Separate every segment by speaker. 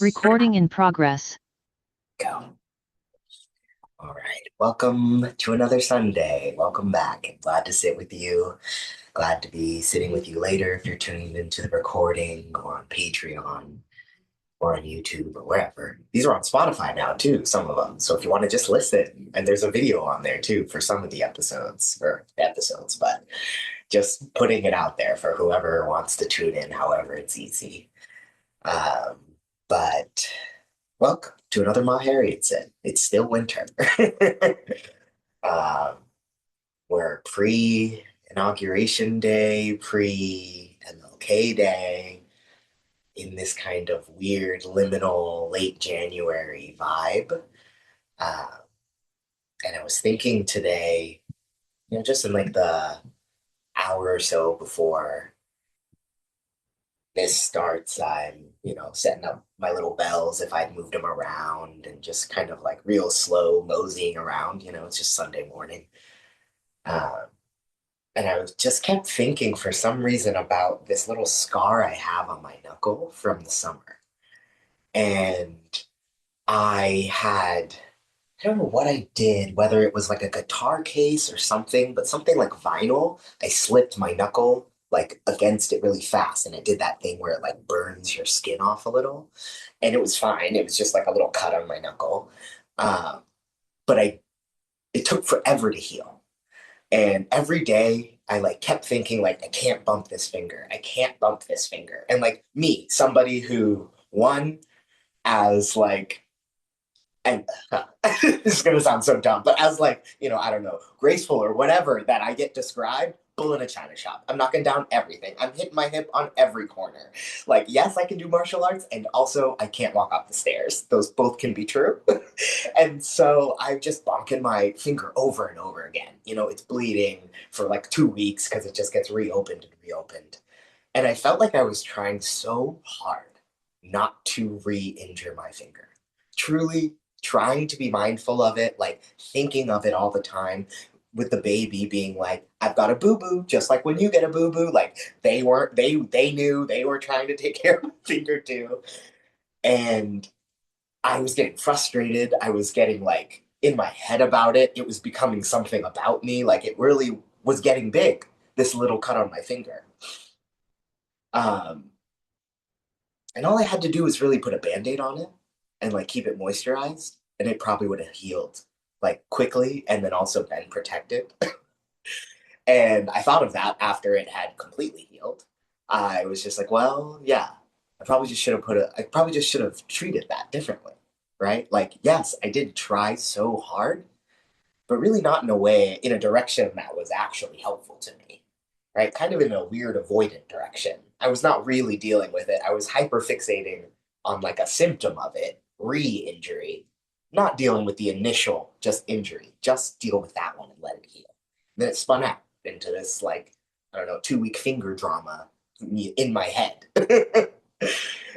Speaker 1: Recording in progress.
Speaker 2: Go. All right. Welcome to another Sunday. Welcome back. I'm glad to sit with you. Glad to be sitting with you later if you're tuning into the recording or on Patreon or on YouTube or wherever. These are on Spotify now too, some of them. So if you want to just listen, and there's a video on there too for some of the episodes, but just putting it out there for whoever wants to tune in, however it's easy. Um, but welcome to another Ma Harriet said. It's still winter. um, we're pre-inauguration day, pre-MLK day, in this kind of weird liminal late January vibe. Um, and I was thinking today, just in like the hour or so before this starts, I'm, setting up my little bells if I'd moved them around and just kind of like real slow moseying around. It's just Sunday morning. Um, and I was just kept thinking for some reason about this little scar I have on my knuckle from the summer. And I don't know what I did, whether it was like a guitar case or something, but something like vinyl. I slipped my knuckle like against it really fast, and it did that thing where it like burns your skin off a little. And it was fine. It was just like a little cut on my knuckle. Um, but it took forever to heal. And every day I like kept thinking like I can't bump this finger. I can't bump this finger. And like me, somebody who one as like and this is gonna sound so dumb, but as like, I don't know, graceful or whatever that I get described, bull in a china shop. I'm knocking down everything. I'm hitting my hip on every corner. Like, yes, I can do martial arts, and also I can't walk up the stairs. Those both can be true. And so I'm just bonking my finger over and over again. It's bleeding for like 2 weeks because it just gets reopened and reopened. And I felt like I was trying so hard not to re-injure my finger. Truly trying to be mindful of it, like thinking of it all the time, with the baby being like, I've got a boo-boo, just like when you get a boo-boo. Like they knew they were trying to take care of my finger too. And I was getting frustrated. I was getting like in my head about it. It was becoming something about me. Like it really was getting big, this little cut on my finger. Um, and all I had to do was really put a band-aid on it and like keep it moisturized, and it probably would have healed like quickly and then also been protected. And I thought of that after it had completely healed. I was just like, well, yeah, I probably just should have treated that differently, right? Like, yes, I did try so hard, but really not in a direction that was actually helpful to me, right? Kind of in a weird avoidant direction. I was not really dealing with it. I was hyper fixating on like a symptom of it, re-injury, not dealing with the initial just injury. Just deal with that one and let it heal. And then it spun out into this like, I don't know, 2 week finger drama in my head.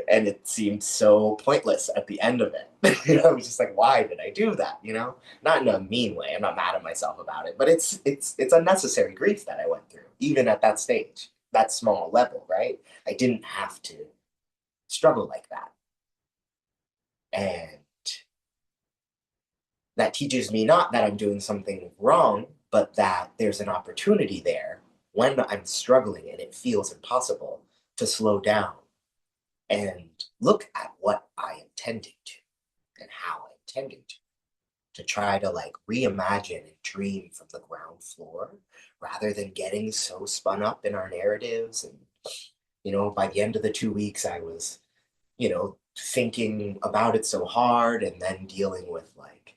Speaker 2: And it seemed so pointless at the end of it. I was just like, why did I do that? Not in a mean way. I'm not mad at myself about it, but it's unnecessary grief that I went through, even at that stage, that small level, right? I didn't have to struggle like that. And that teaches me not that I'm doing something wrong, but that there's an opportunity there when I'm struggling and it feels impossible to slow down and look at what I intended to and how I intended to try to like reimagine and dream from the ground floor rather than getting so spun up in our narratives. And, by the end of the 2 weeks, I was, thinking about it so hard and then dealing with like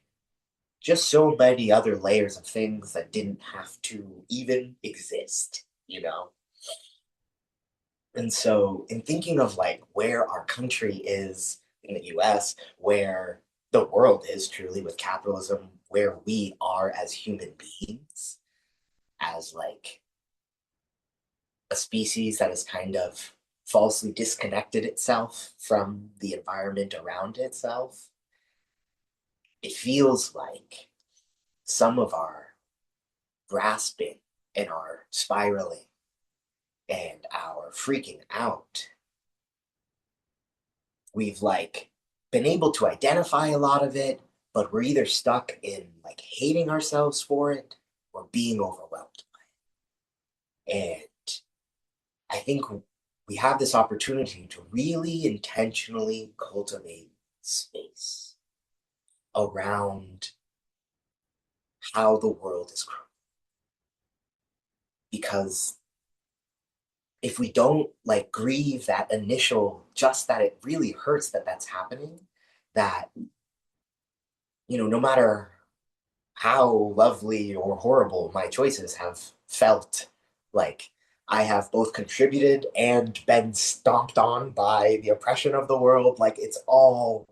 Speaker 2: just so many other layers of things that didn't have to even exist. And so, in thinking of like where our country is in the US, where the world is truly with capitalism, where we are as human beings, as like a species that has kind of falsely disconnected itself from the environment around itself, it feels like some of our grasping and our spiraling and our freaking out we've like been able to identify a lot of it, but we're either stuck in like hating ourselves for it or being overwhelmed. And I think we have this opportunity to really intentionally cultivate space around how the world is growing. Because if we don't like grieve that initial, just that it really hurts that that's happening, that, no matter how lovely or horrible my choices have felt, like I have both contributed and been stomped on by the oppression of the world. Like it's all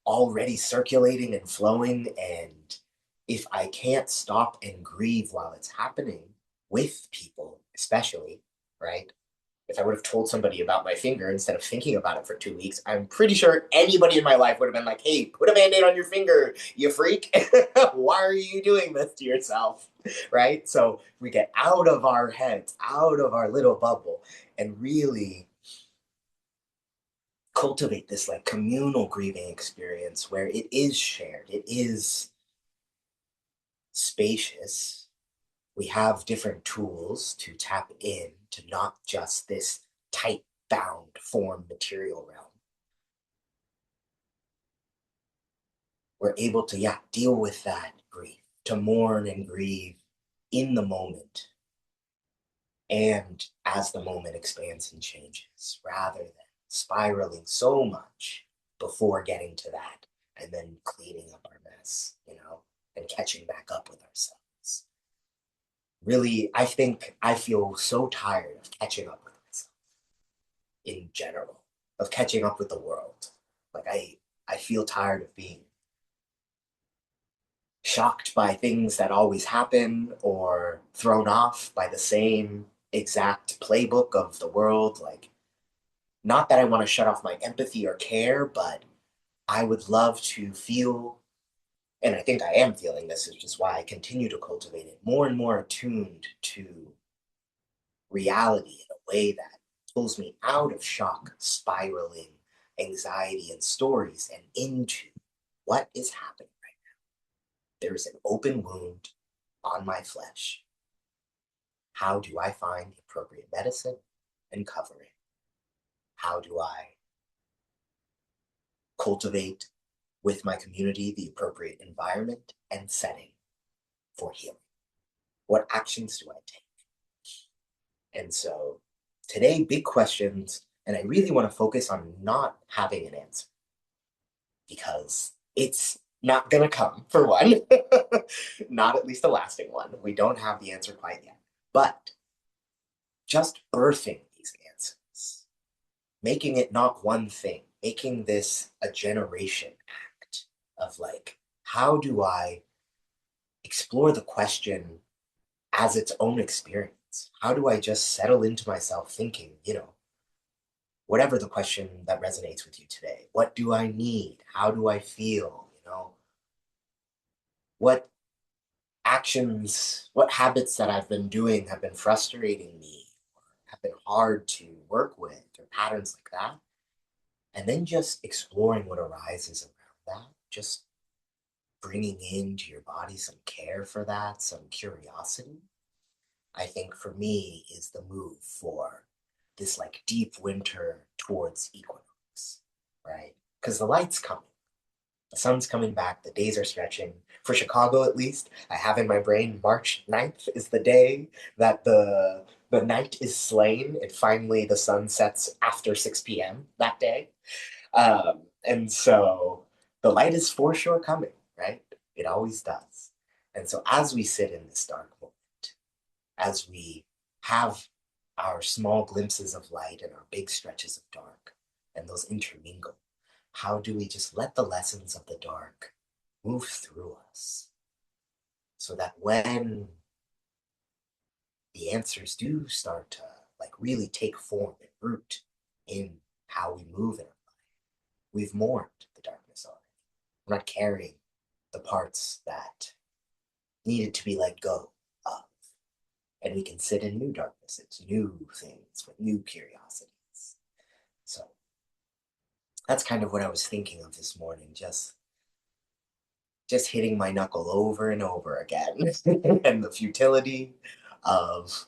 Speaker 2: already circulating and flowing. And if I can't stop and grieve while it's happening with people, especially, right? If I would have told somebody about my finger instead of thinking about it for 2 weeks, I'm pretty sure anybody in my life would have been like, hey, put a band aid on your finger, you freak. Why are you doing this to yourself? Right? So we get out of our heads, out of our little bubble, and really cultivate this like communal grieving experience where it is shared, it is spacious. We have different tools to tap in to not just this tight bound form material realm. We're able to, yeah, deal with that grief, to mourn and grieve in the moment and as the moment expands and changes, rather than spiraling so much before getting to that and then cleaning up our mess, and catching back up with ourselves. Really, I think I feel so tired of catching up with myself in general, of catching up with the world. Like I feel tired of being shocked by things that always happen or thrown off by the same exact playbook of the world. Like, not that I want to shut off my empathy or care, but I would love to feel, and I think I am feeling this, is just why I continue to cultivate it, more and more attuned to reality in a way that pulls me out of shock, spiraling, anxiety, and stories and into what is happening. There is an open wound on my flesh. How do I find the appropriate medicine and cover it? How do I cultivate with my community the appropriate environment and setting for healing? What actions do I take? And so today, big questions, and I really want to focus on not having an answer because it's not going to come, for one, not at least a lasting one. We don't have the answer quite yet. But just birthing these answers, making it not one thing, making this a generation act of like, how do I explore the question as its own experience? How do I just settle into myself thinking, whatever the question that resonates with you today, what do I need? How do I feel? What actions, what habits that I've been doing have been frustrating me or have been hard to work with or patterns like that. And then just exploring what arises around that, just bringing into your body some care for that, some curiosity, I think for me is the move for this like deep winter towards equinox, right? Because the light's coming, the sun's coming back, the days are stretching. For Chicago, at least, I have in my brain March 9th is the day that the night is slain and finally the sun sets after 6 p.m. that day. And so the light is for sure coming, right? It always does. And so as we sit in this dark moment, as we have our small glimpses of light and our big stretches of dark, and those intermingle, how do we just let the lessons of the dark move through us so that when the answers do start to like really take form and root in how we move in our life, we've mourned the darkness already. We're not carrying the parts that needed to be let go of. And we can sit in new darknesses, new things with new curiosities. So That's kind of what I was thinking of this morning, just hitting my knuckle over and over again and the futility of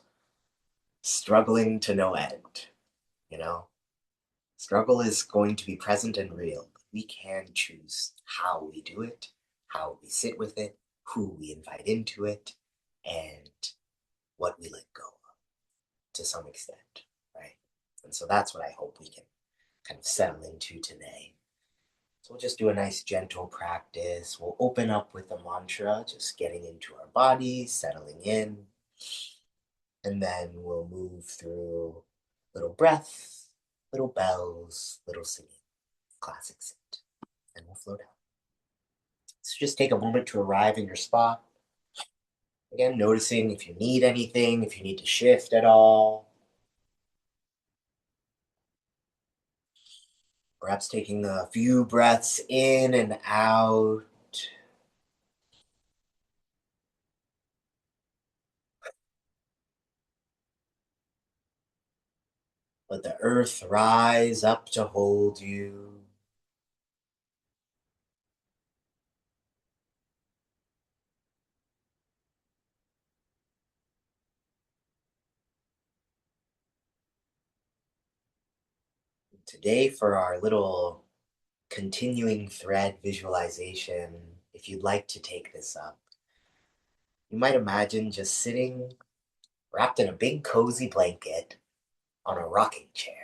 Speaker 2: struggling to no end, you know? Struggle is going to be present and real, but we can choose how we do it, how we sit with it, who we invite into it, and what we let go of to some extent, right? And so that's what I hope we can kind of settle into today. So we'll just do a nice gentle practice. We'll open up with a mantra, just getting into our bodies, settling in, and then we'll move through little breaths, little bells, little singing, classic sit, and we'll flow down. So just take a moment to arrive in your spot. Again, noticing if you need anything, if you need to shift at all. Perhaps taking a few breaths in and out. Let the earth rise up to hold you. Today, for our little continuing thread visualization, if you'd like to take this up, you might imagine just sitting wrapped in a big cozy blanket on a rocking chair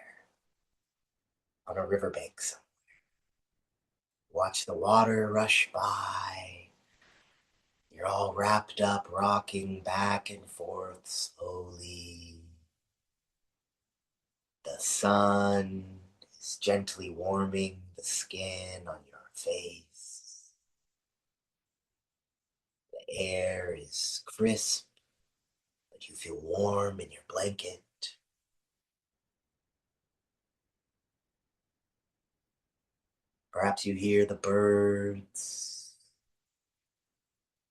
Speaker 2: on a riverbank. Watch the water rush by. You're all wrapped up, rocking back and forth slowly. The sun is gently warming the skin on your face. The air is crisp, but you feel warm in your blanket. Perhaps you hear the birds,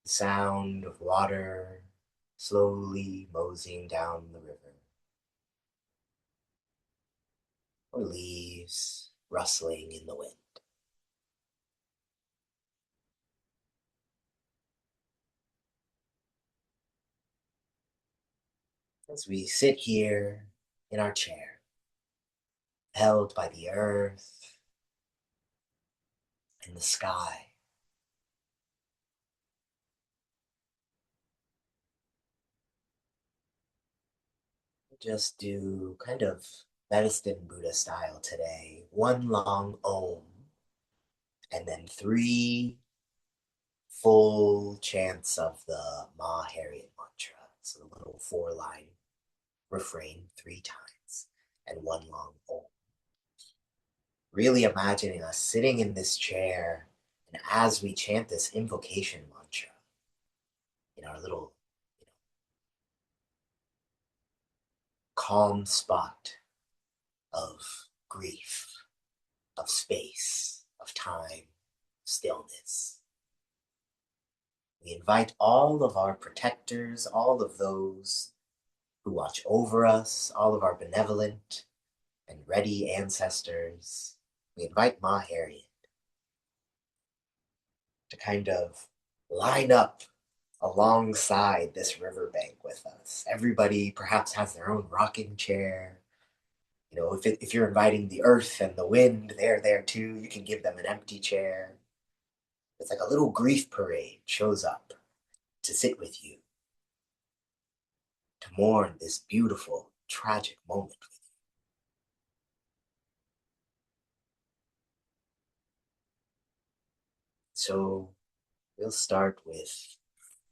Speaker 2: the sound of water slowly moseying down the river, or leaves rustling in the wind. As we sit here in our chair, held by the earth and the sky, just do kind of medicine Buddha style today. One long Om, and then three full chants of the Ma Harriet mantra. So the little 4-line refrain 3 times, and one long Om. Really imagining us sitting in this chair, and as we chant this invocation mantra, in our little, calm spot of grief, of space, of time, stillness. We invite all of our protectors, all of those who watch over us, all of our benevolent and ready ancestors. We invite Ma Harriet to kind of line up alongside this riverbank with us. Everybody perhaps has their own rocking chair. If you're inviting the earth and the wind, they're there too. You can give them an empty chair. It's like a little grief parade shows up to sit with you, to mourn this beautiful, tragic moment with you. So we'll start with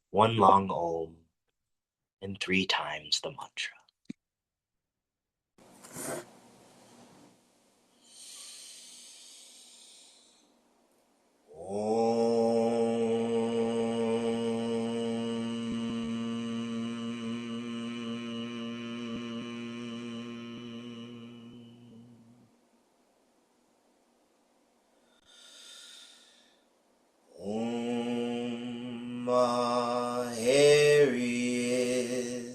Speaker 2: one long Om and 3 times the mantra. Om Harriet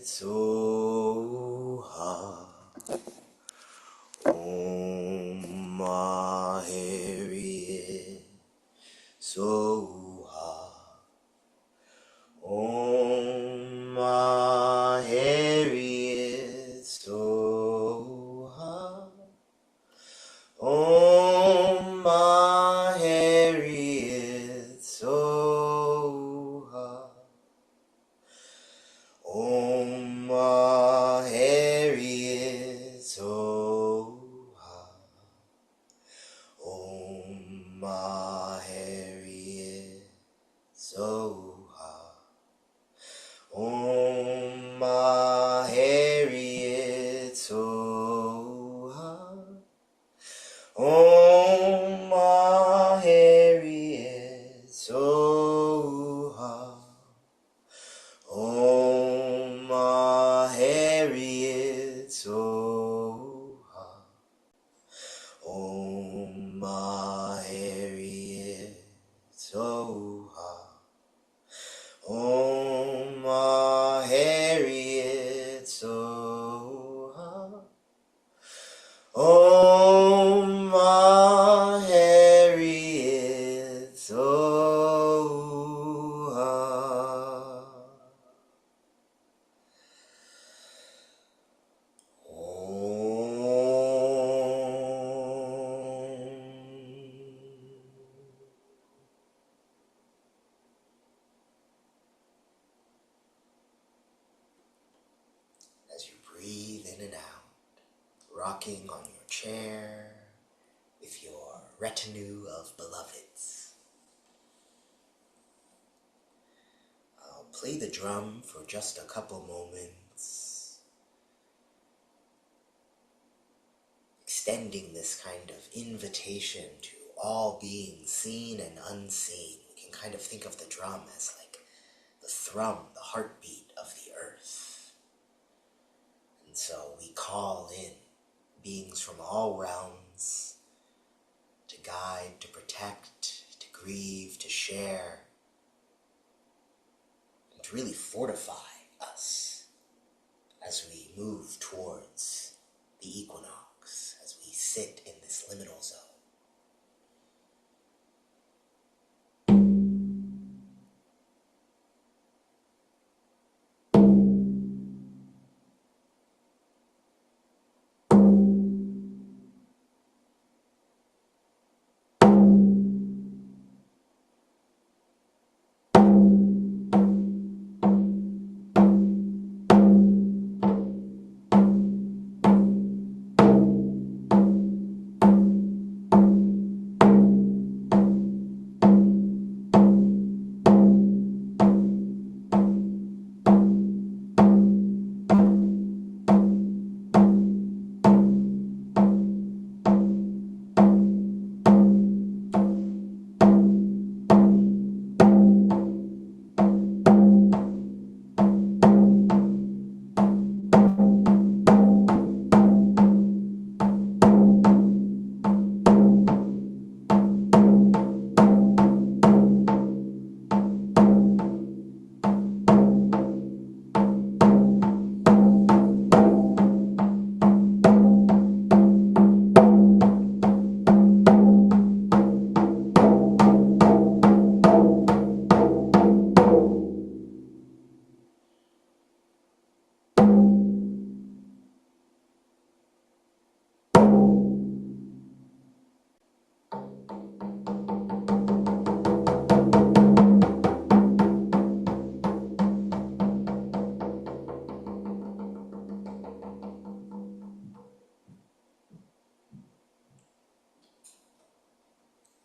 Speaker 2: Soha. Soha. Om Ma Harriet Soha. Om Ma Harriet Soha. Om Ma Harriet Soha. Om Ma Harriet Soha. Om Ma Harriet Soha. Om Ma Harriet Soha. Om Ma Harriet Soha. Om Ma Harriet Soha. Om Ma Harriet Soha. Om Ma Harriet Soha. As you breathe in and out, rocking on your chair with your retinue of beloveds. I'll play the drum for just a couple moments, extending this kind of invitation to all beings seen and unseen. We can kind of think of the drum as like the thrum, the heartbeat of the earth. And so we call in beings from all realms to guide, to protect, to grieve, to share, and to really fortify us as we move towards the equinox, as we sit in this liminal zone.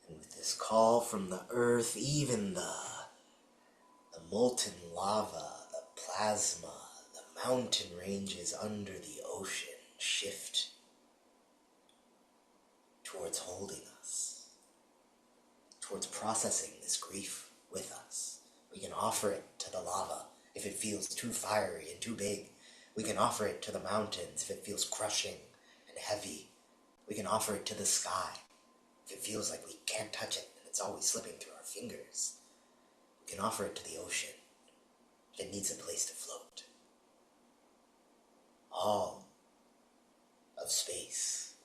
Speaker 2: And with this call from the earth, even the molten lava, the plasma, the mountain ranges under the ocean shift towards holding us, towards processing this grief with us. We can offer it to the lava if it feels too fiery and too big. We can offer it to the mountains if it feels crushing and heavy. We can offer it to the sky if it feels like we can't touch it and it's always slipping through our fingers. We can offer it to the ocean if it needs a place to float. All of space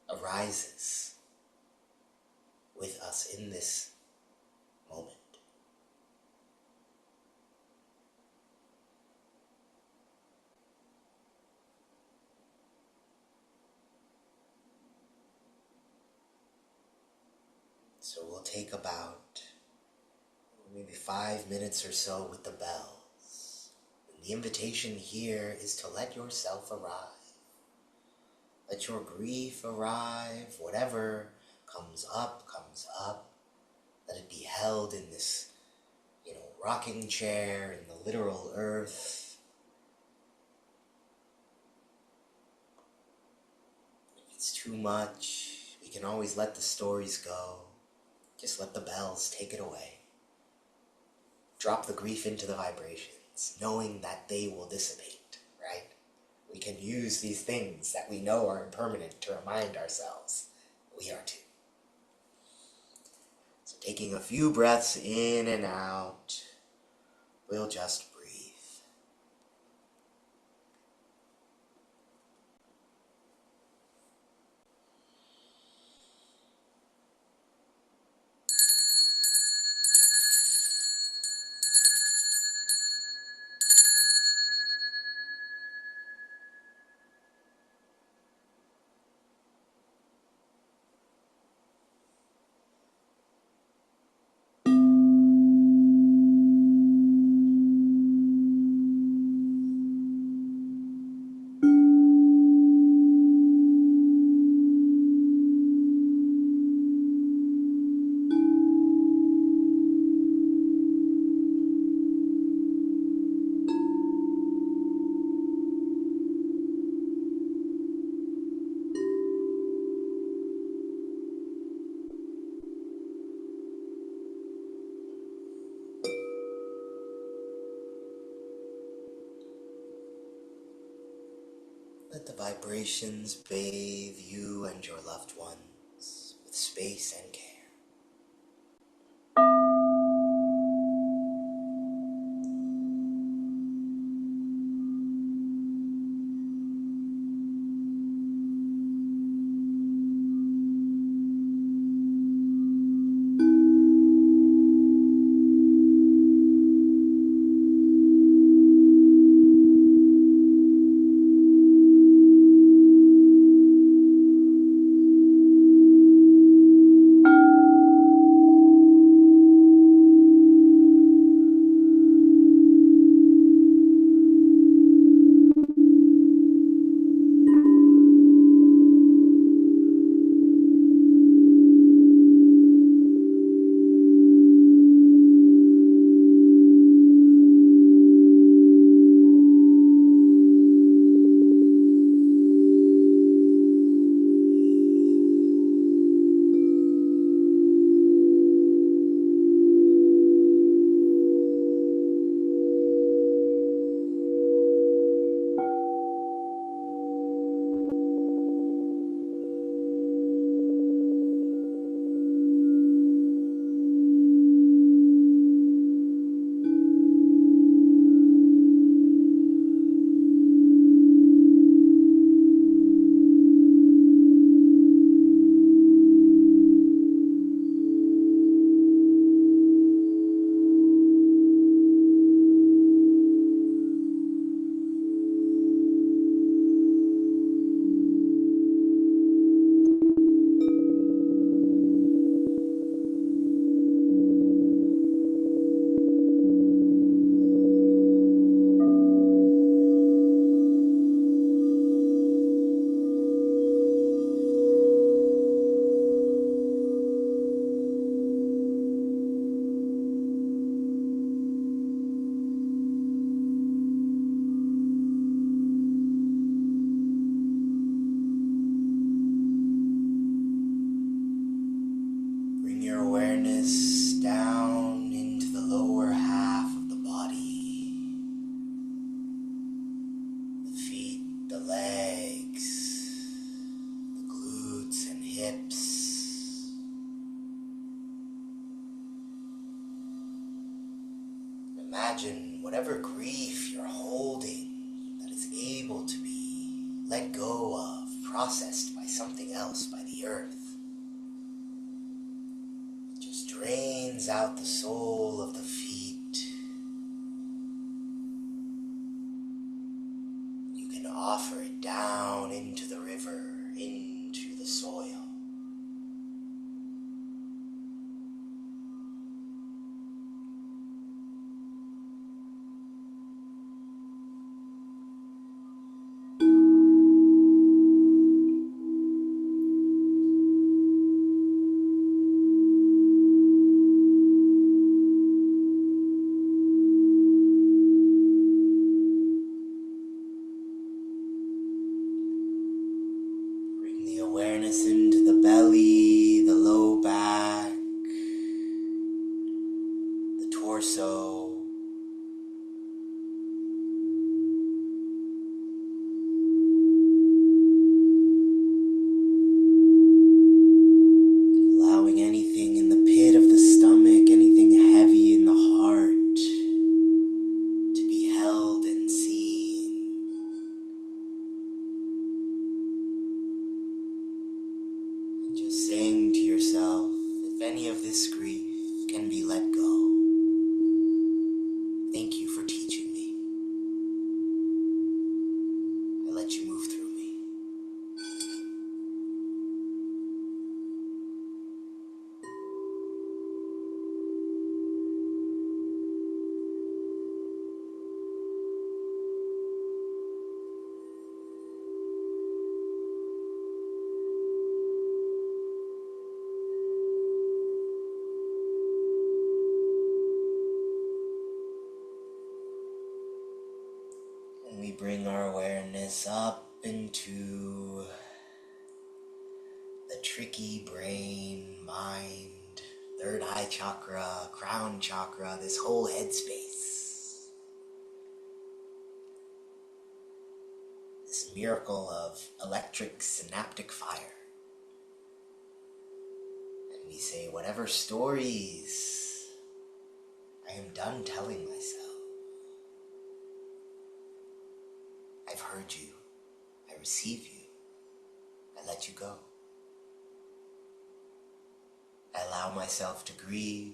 Speaker 2: arises with us in this moment. So we'll take about maybe 5 minutes or so with the bells. And the invitation here is to let yourself arrive. Let your grief arrive. Whatever comes up, comes up. Let it be held in this, rocking chair in the literal earth. If it's too much, we can always let the stories go. Just let the bells take it away. Drop the grief into the vibrations, knowing that they will dissipate, right? We can use these things that we know are impermanent to remind ourselves we are too. So taking a few breaths in and out, we'll just breathe. Let the vibrations bathe you and your loved ones with space and care. Imagine whatever grief you're holding that is able to be let go of, processed by something else, by the earth. cleanse out the sole of the feet. You can offer it down into the river, into the soil. Awareness into the belly, the low back, the torso. Allowing anything in the pit of the stomach, anything heavy in the heart to be held and seen. Just saying to yourself, if any of this grief can be let go, thank you for teaching me. I let you move through me. And we bring our awareness up into the tricky brain, mind, third eye chakra, crown chakra, this whole headspace. This miracle of electric synaptic fire. And we say, whatever stories I am done telling myself, I've heard you, I receive you, I let you go. I allow myself to grieve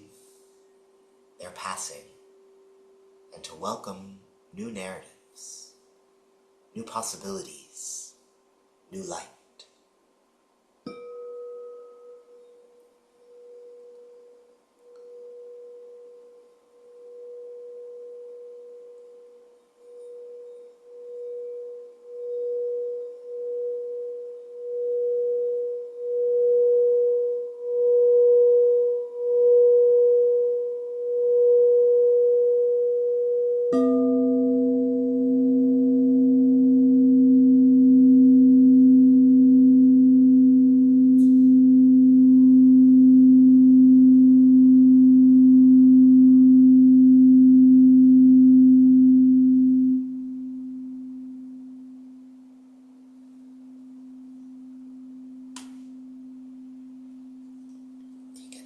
Speaker 2: their passing and to welcome new narratives, new possibilities, new light.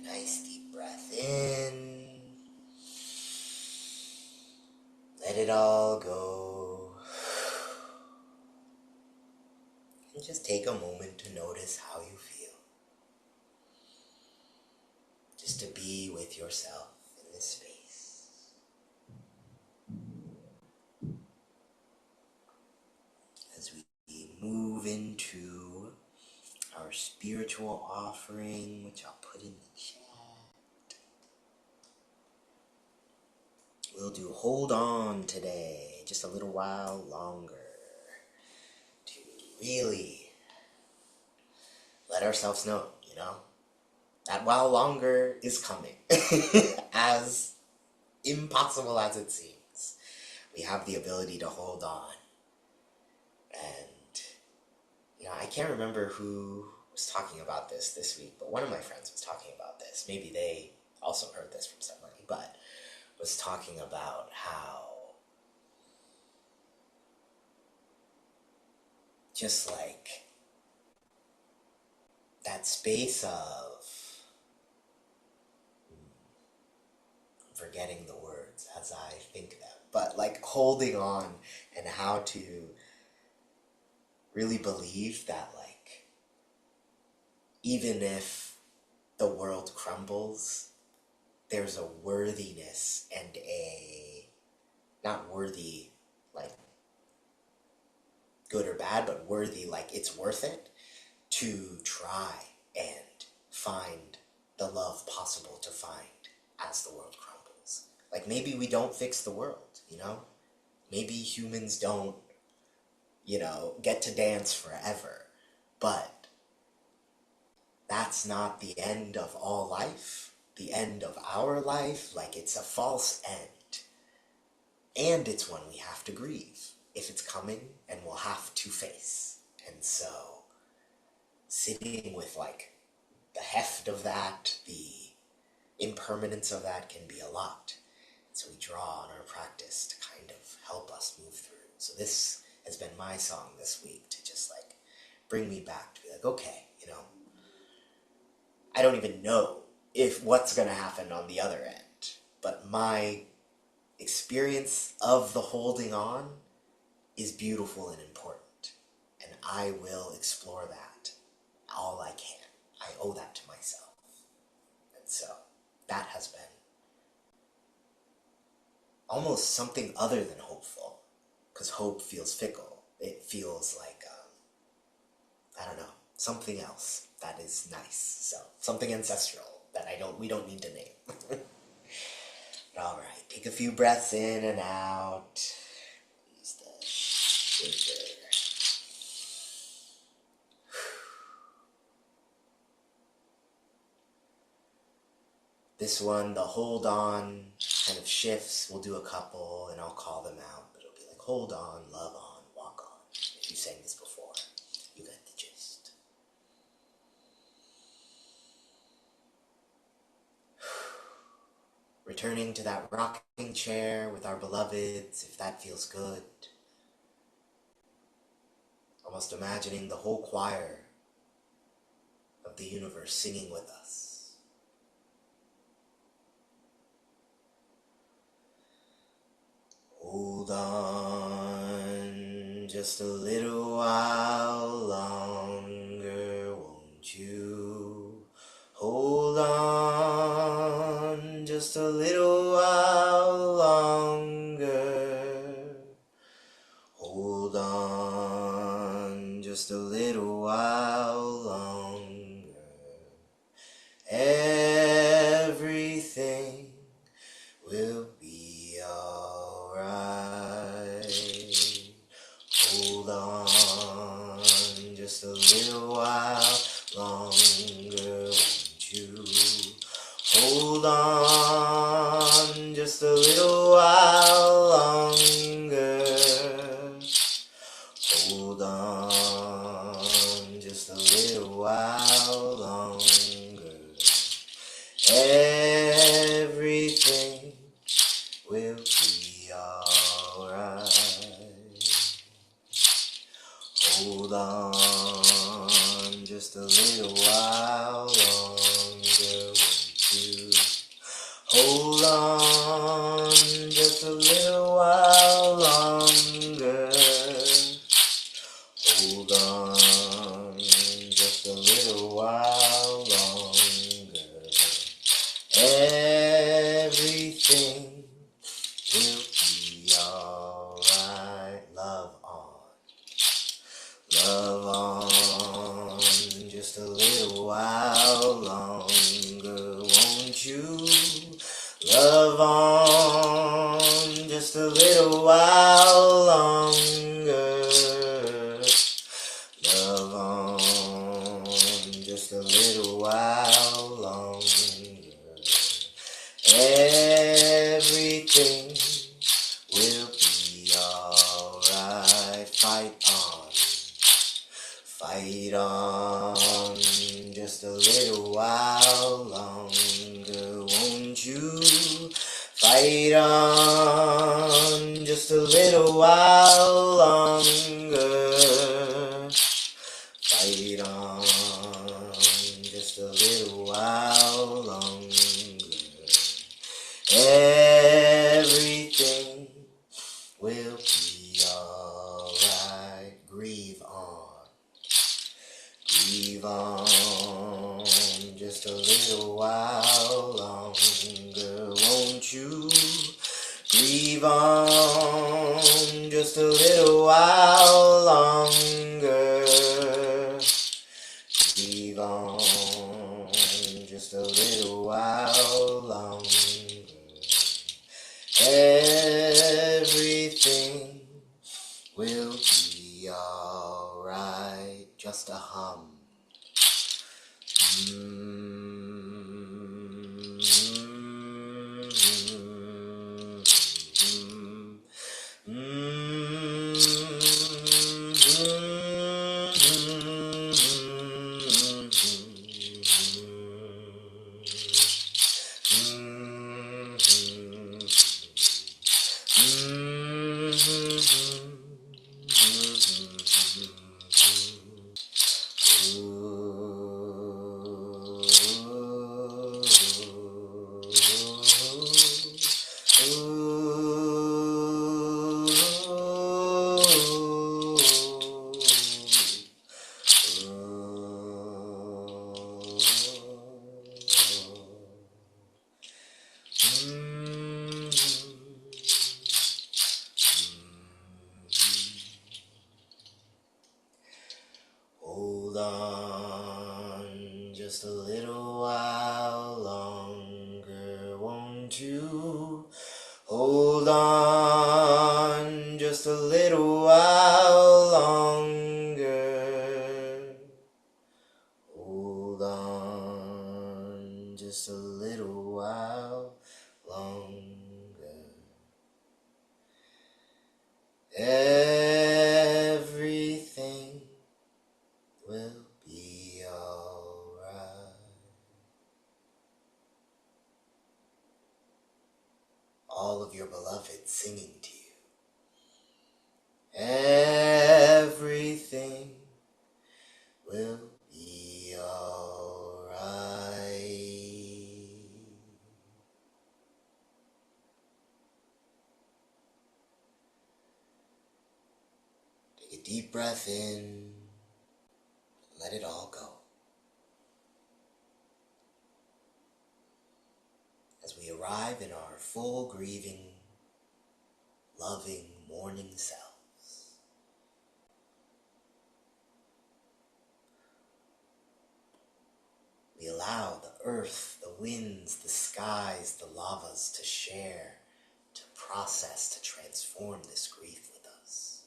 Speaker 2: Nice deep breath in. Let it all go. And just take a moment to notice how you feel. Just to be with yourself in this space. As we move into our spiritual offering, which I'll put in the chat. We'll do hold on today, just a little while longer, to really let ourselves know, that while longer is coming. As impossible as it seems, we have the ability to hold on. And, I can't remember who was talking about this week, but one of my friends was talking about this. Maybe they also heard this from somebody, but was talking about how just like that space of forgetting the words as I think them, but like holding on and how to really believe that like even if the world crumbles, there's a worthiness and a, not worthy like good or bad, but worthy like it's worth it to try and find the love possible to find as the world crumbles. Like maybe we don't fix the world, you know? Maybe humans don't, you know, get to dance forever, but that's not the end of all life, the end of our life. Like it's a false end, and it's one we have to grieve if it's coming and we'll have to face. And so sitting with like the heft of that, the impermanence of that can be a lot. So we draw on our practice to kind of help us move through. So this has been my song this week to just like bring me back to be like, okay, you know, I don't even know if what's going to happen on the other end, but my experience of the holding on is beautiful and important, and I will explore that all I can. I owe that to myself. And so that has been almost something other than hopeful, because hope feels fickle. It feels like, I don't know, something else that is nice. So something ancestral that we don't need to name. All right, take a few breaths in and out. Use the shaker. This one, the hold on kind of shifts. We'll do a couple and I'll call them out, but it'll be like hold on, love on, walk on. If you sang this before, you get the gist. Returning to that rocking chair with our beloveds, if that feels good. Almost imagining the whole choir of the universe singing with us. Hold on just a little while longer, won't you? Hold on just a little while longer. Hold on just a little while longer. Everything will be alright. Hold on just a little while longer, won't you? Hold on just a little while longer. Hold on just a little while longer. Everything will be alright. Hold on just a little while longer, won't you? Hold on just a little while longer. Hold on just a little while longer. Everything will be alright. Love on. Love on just a little while longer, won't you? Love on just a little while longer. Love on just a little while longer. Everything will be alright. Fight on. Fight on just a little while longer, won't you? Fight on just a little while longer. Fight on just a little while longer. Everything will be alright. Grieve on. Grieve on just a little while longer, you grieve on just a little while longer? Grieve on just a little while longer. Everything will be alright. Just a hum. Hold on just a little while longer, won't you? Hold on just a little while longer. Hold on just a little while longer. Everything will be alright. All of your beloved singing to you. Everything will be alright. Take a deep breath in. Let it all go. As we arrive in our full grieving, loving, mourning selves. We allow the earth, the winds, the skies, the lavas to share, to process, to transform this grief with us.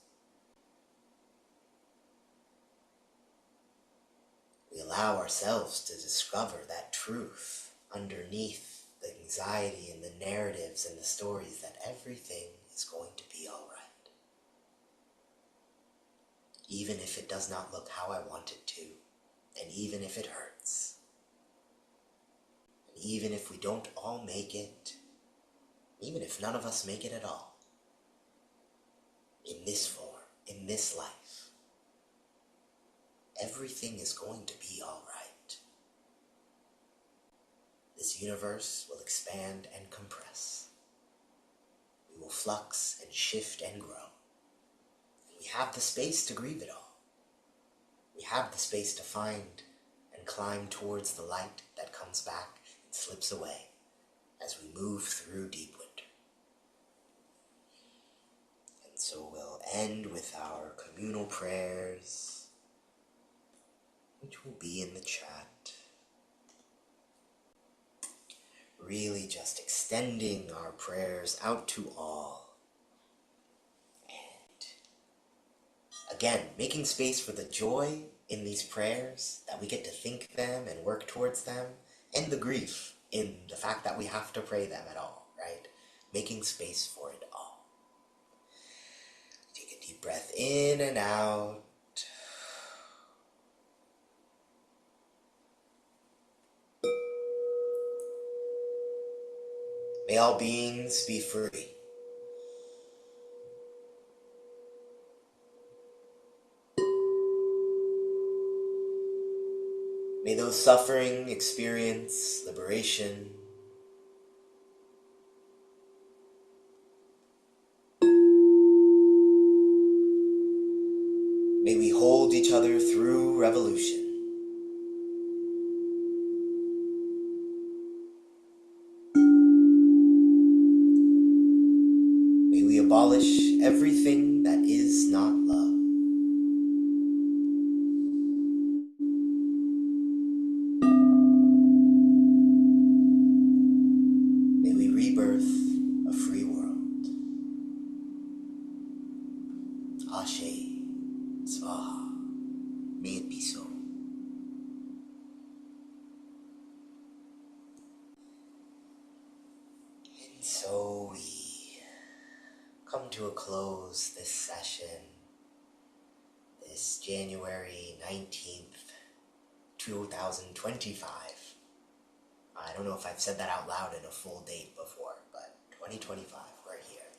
Speaker 2: We allow ourselves to discover that truth underneath the anxiety and the narratives and the stories that everything is going to be all right. Even if it does not look how I want it to, and even if it hurts, and even if we don't all make it, even if none of us make it at all, in this form, in this life, everything is going to be all right. This universe will expand and compress. We will flux and shift and grow. And we have the space to grieve it all. We have the space to find and climb towards the light that comes back and slips away as we move through deep winter. And so we'll end with our communal prayers, which will be in the chat. Really just extending our prayers out to all. And again, making space for the joy in these prayers, that we get to think them and work towards them, and the grief in the fact that we have to pray them at all, right? Making space for it all. Take a deep breath in and out. May all beings be free. May those suffering experience liberation. May we hold each other through revolution. abolish everything that is not love. May we rebirth a free world. Ashe, Svaha, may it be so. And so we come to a close this session, this January 19th, 2025. I don't know if I've said that out loud in a full date before, but 2025, we're here.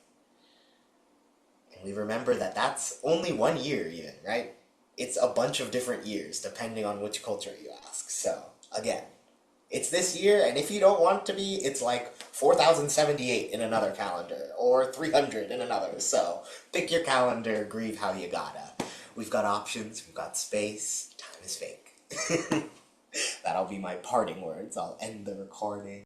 Speaker 2: And we remember that that's only 1 year even, right? It's a bunch of different years, depending on which culture you ask. So, again, it's this year, and if you don't want to be, it's like 4078 in another calendar, or 300 in another. So, pick your calendar, grieve how you gotta. We've got options, we've got space, time is fake. That'll be my parting words. I'll end the recording.